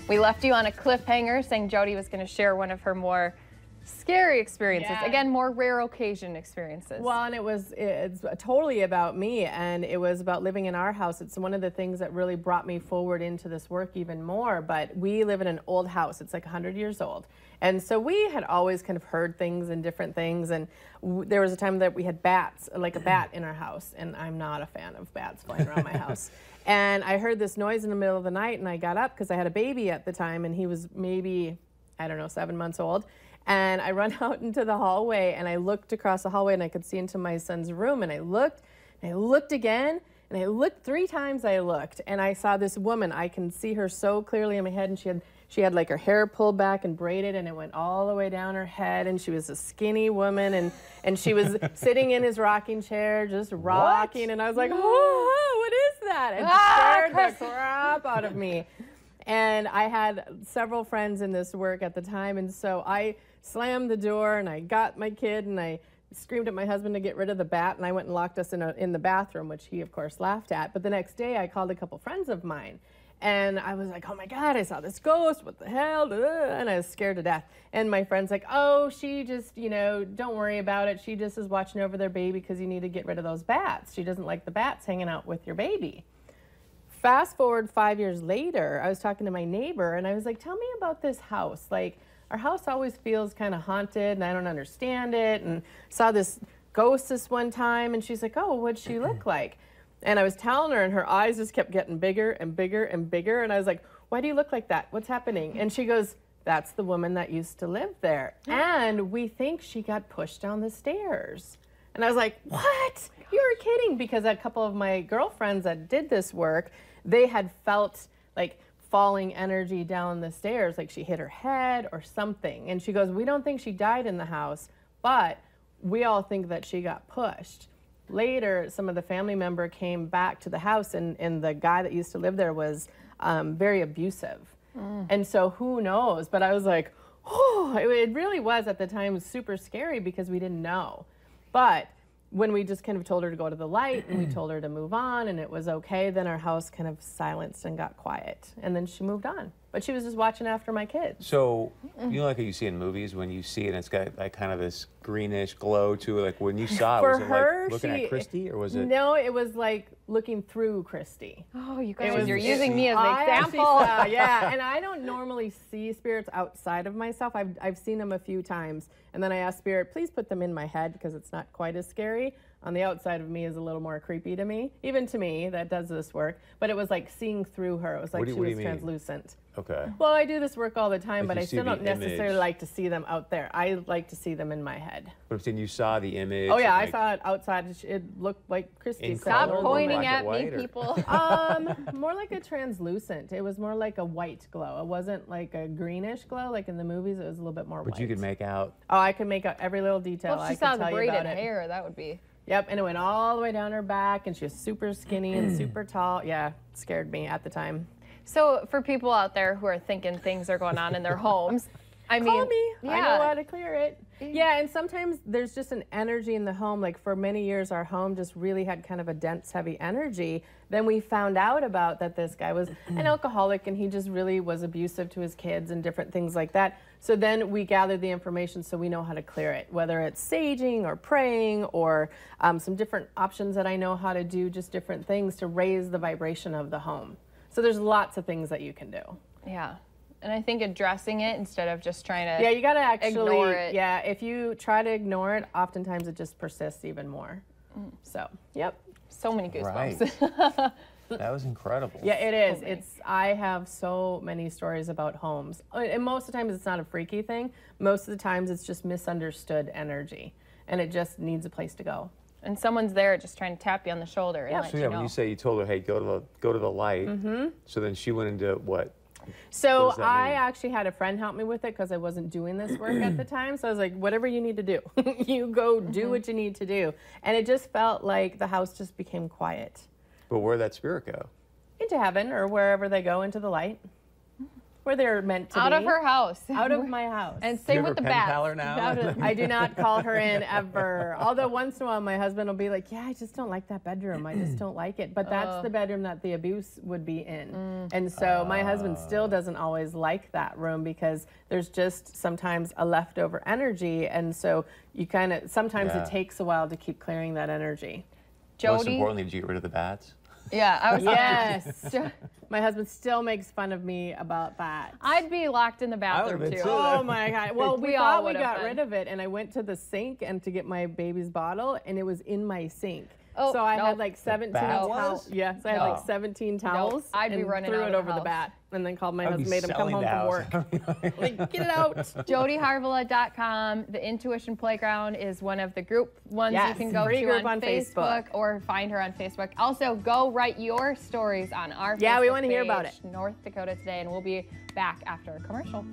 We left you on a cliffhanger saying Jody was going to share one of her more scary experiences. Yeah. Again, more rare occasion experiences. Well, and it's totally about me, and it was about living in our house. It's one of the things that really brought me forward into this work even more. But we live in an old house. It's like 100 years old. And so we had always kind of heard things and different things. And there was a time that we had bats, like a bat in our house. And I'm not a fan of bats flying around my house. And I heard this noise in the middle of the night, and I got up because I had a baby at the time, and he was maybe, I don't know, 7 months old. And I run out into the hallway, and I looked across the hallway, and I could see into my son's room, and I looked again, and I looked 3 times. And I saw this woman. I can see her so clearly in my head, and she had like her hair pulled back and braided, and it went all the way down her head, and she was a skinny woman, and she was sitting in his rocking chair, just rocking, and I was like, oh, what is that? It scared the crap out of me. And I had several friends in this work at the time, and so I slammed the door, and I got my kid, and I screamed at my husband to get rid of the bat, and I went and locked us in the bathroom, which he, of course, laughed at. But the next day, I called a couple friends of mine, and I was like, oh, my God, I saw this ghost. What the hell? And I was scared to death. And my friend's like, oh, she just, don't worry about it. She just is watching over their baby because you need to get rid of those bats. She doesn't like the bats hanging out with your baby. Fast forward 5 years later, I was talking to my neighbor, and I was like, tell me about this house. Like, our house always feels kind of haunted, and I don't understand it, and saw this ghost this one time, and she's like, oh, what'd she look like? And I was telling her, and her eyes just kept getting bigger and bigger and bigger, and I was like, why do you look like that? What's happening? And she goes, that's the woman that used to live there, and we think she got pushed down the stairs. And I was like, what? You were kidding, because a couple of my girlfriends that did this work, they had felt like falling energy down the stairs, like she hit her head or something. And she goes, we don't think she died in the house, but we all think that she got pushed. Later, some of the family member came back to the house, and the guy that used to live there was very abusive. And so who knows? But I was like, oh, it really was at the time super scary because we didn't know. But when we just kind of told her to go to the light, and we told her to move on, and it was okay, then our house kind of silenced and got quiet, and then she moved on. But she was just watching after my kids. So, like how you see in movies, when you see it, it's got like kind of this greenish glow to it. Like when you saw it, was it like looking at Christy, or was it? No, it was like looking through Christy. Oh, you guys, you're using me as an example. Yeah, and I don't normally see spirits outside of myself. I've seen them a few times, and then I asked Spirit, please put them in my head because it's not quite as scary. On the outside of me is a little more creepy to me, even to me that does this work. But it was like seeing through her. It was like she was translucent. Okay. Well, I do this work all the time, like but I still don't necessarily like to see them out there. I like to see them in my head. But then you saw the image. Oh yeah, I saw it outside. It looked like Christy. Stop pointing at me, people. More like a translucent. It was more like a white glow. It wasn't like a greenish glow like in the movies. It was a little bit more white. But you could make out. Oh, I could make out every little detail. Well, if she saw the braided hair, that would be. Yep, and it went all the way down her back, and she was super skinny and super tall. Yeah, it scared me at the time. So for people out there who are thinking things are going on in their homes, I mean, call me. Yeah. I know how to clear it. Yeah, and sometimes there's just an energy in the home. Like for many years, our home just really had kind of a dense, heavy energy. Then we found out about that this guy was an alcoholic, and he just really was abusive to his kids and different things like that. So then we gathered the information so we know how to clear it, whether it's saging or praying or some different options that I know how to do, just different things to raise the vibration of the home. So there's lots of things that you can do. Yeah. And I think addressing it instead of just trying to you got to actually ignore it. Yeah, if you try to ignore it, oftentimes it just persists even more. So, yep. So many goosebumps. Right. That was incredible. Yeah, it is. I have so many stories about homes. And most of the times it's not a freaky thing. Most of the times it's just misunderstood energy. And it just needs a place to go. And someone's there just trying to tap you on the shoulder and let you know. When you say you told her, hey, go to the light, so then she went into what? So I actually had a friend help me with it because I wasn't doing this work at the time. So I was like, whatever you need to do, you go do what you need to do. And it just felt like the house just became quiet. But where'd that spirit go? Into heaven or wherever they go, into the light. where they're meant to be. Out of her house. Out of my house. And same with the bats. Now? I do not call her in ever. Although once in a while my husband will be like, yeah, I just don't like that bedroom. I just don't like it. But that's the bedroom that the abuse would be in. And so my husband still doesn't always like that room because there's just sometimes a leftover energy. And so you kind of, sometimes it takes a while to keep clearing that energy. Jody, most importantly, did you get rid of the bats? Yeah, I was. Yes. My husband still makes fun of me about that. I'd be locked in the bathroom been too. too. Oh my God. Well, we all thought we would have got rid of it, and I went to the sink and to get my baby's bottle, and it was in my sink. Oh, so I had like 17 bat towels. was? Yes, I had like 17 towels. I'd be and running threw out it of over the the house. bat, and then called my I would husband, be made him come selling home the from house. work. Like, get it out. JodyHarvilla.com. The Intuition Playground is one of the group ones you can go free to group on Facebook or find her on Facebook. Also, go write your stories on our Facebook we want to hear about page, North Dakota Today, and we'll be back after a commercial.